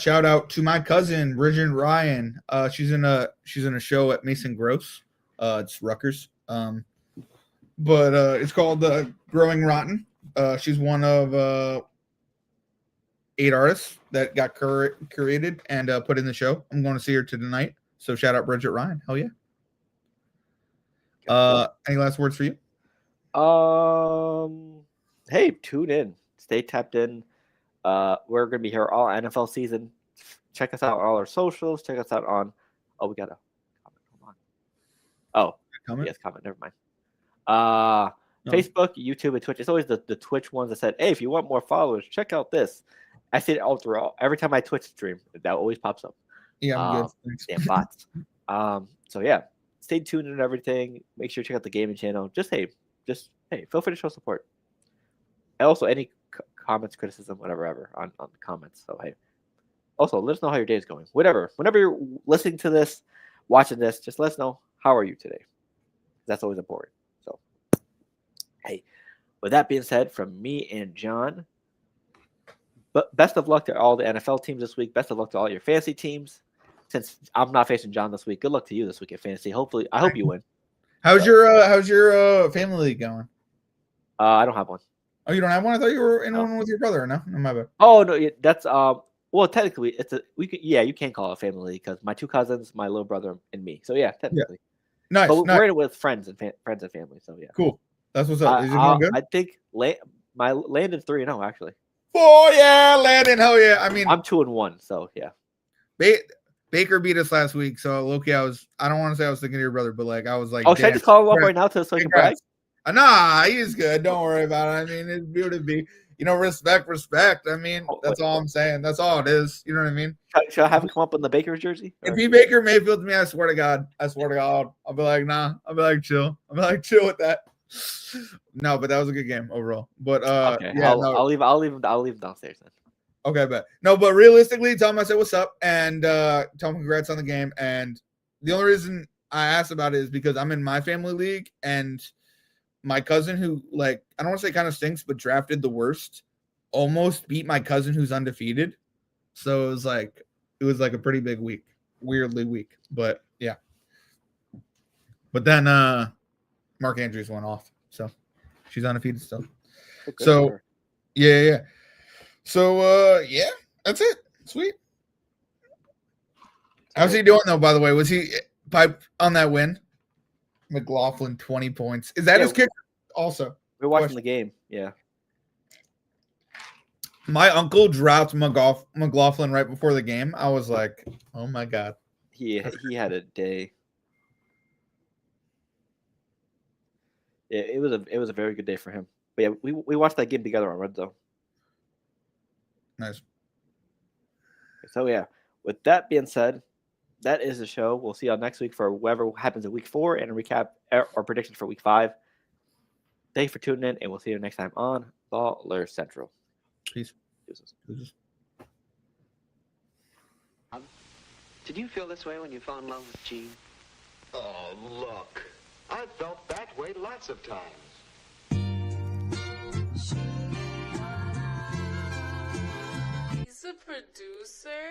Shout out to my cousin Bridget Ryan. She's in a show at Mason Gross. It's Rutgers. But it's called Growing Rotten. She's one of 8 artists that got curated and put in the show. I'm going to see her tonight. So shout out Bridget Ryan. Hell yeah. Any last words for you? Hey, tune in. Stay tapped in. We're going to be here all NFL season. Check us out on all our socials. Check us out on. We got a comment. Hold on. Yes, comment. Never mind. Facebook, YouTube, and Twitch. It's always the Twitch ones that said, hey, if you want more followers, check out this. I see it all throughout. Every time I Twitch stream, that always pops up. Yeah, I'm good. Thanks. Damn bots. So yeah, stay tuned and everything. Make sure you check out the gaming channel. Just feel free to show support. And also any comments, criticism, whatever on the comments. So hey, also let us know how your day is going. Whenever you're listening to this, watching this, just let us know how are you today. That's always important. So hey, with that being said, from me and John, but best of luck to all the NFL teams this week. Best of luck to all your fantasy teams. Since I'm not facing John this week, good luck to you this week at fantasy. Hopefully, I hope you win. How's your family league going? I don't have one. Oh, you don't have one? I thought you were in one with your brother. No, my bad. Oh no, that's well, technically, you can call it a family league because my 2 cousins, my little brother, and me. So yeah, technically, nice. But we're in it with friends and family. So yeah, cool. That's what's up. Is it going good? I think my landed 3-0 actually. Oh yeah, Landon. Hell yeah. I mean, I'm 2-1. So yeah. Baker beat us last week, so Loki, I don't want to say I was thinking of your brother, but like I was like, should I just call him up right now so he can brag? Nah, he's good. Don't worry about it. I mean, it's beautiful. Respect. I mean, that's all I'm saying. That's all it is. You know what I mean? Should I have him come up in the Baker jersey? If he Baker Mayfield to me, I swear to God. I'll be like, nah. I'll be like, chill. Chill with that. No, but that was a good game overall. But okay, yeah, I'll leave him downstairs then. Okay, but realistically, tell him I said what's up and tell him congrats on the game. And the only reason I asked about it is because I'm in my family league and my cousin who, like, I don't want to say kind of stinks, but drafted the worst, almost beat my cousin who's undefeated. So it was like a pretty big week, weirdly weak. But yeah. But then Mark Andrews went off, so she's undefeated still. Okay, so sure. Yeah. So yeah, that's it. Sweet. How's he doing though? By the way, was he on that win? McLaughlin 20 points. Is that his kicker? Also, we're watching the game. Yeah. My uncle dropped McLaughlin right before the game. I was like, oh my God. He had a day. Yeah, it was a very good day for him. But yeah, we watched that game together on Red Zone. Nice. So yeah, with that being said, that is the show. We'll see y'all next week for whatever happens in week 4 and a recap or predictions for week 5. Thank you for tuning in, and we'll see you next time on Baller Central. Peace. Did you feel this way when you fell in love with Gene? Oh, look. I felt that way lots of times. He's a producer?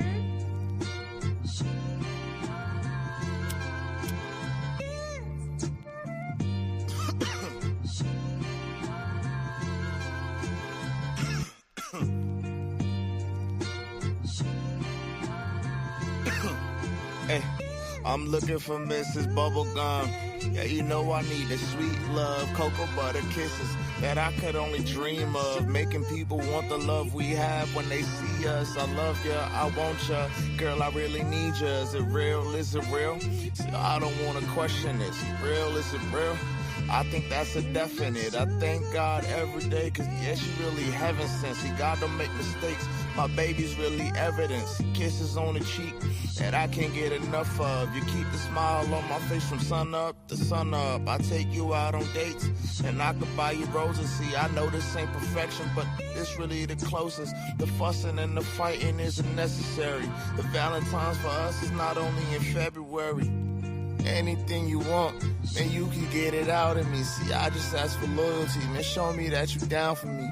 Hey, I'm looking for Mrs. Bubblegum. Yeah, you know I need the sweet love, cocoa butter kisses that I could only dream of. Making people want the love we have when they see us. I love ya, I want ya, girl, I really need ya. Is it real? Is it real? See, I don't want to question this. Real? Is it real? I think that's a definite. I thank God every day, cause yeah, she really heaven sent. See, God don't make mistakes. My baby's really evidence. Kisses on the cheek that I can't get enough of. You keep the smile on my face from sun up to sun up. I take you out on dates and I could buy you roses. See, I know this ain't perfection, but it's really the closest. The fussing and the fighting isn't necessary. The Valentine's for us is not only in February. Anything you want, man, you can get it out of me. See, I just ask for loyalty, man. Show me that you down for me.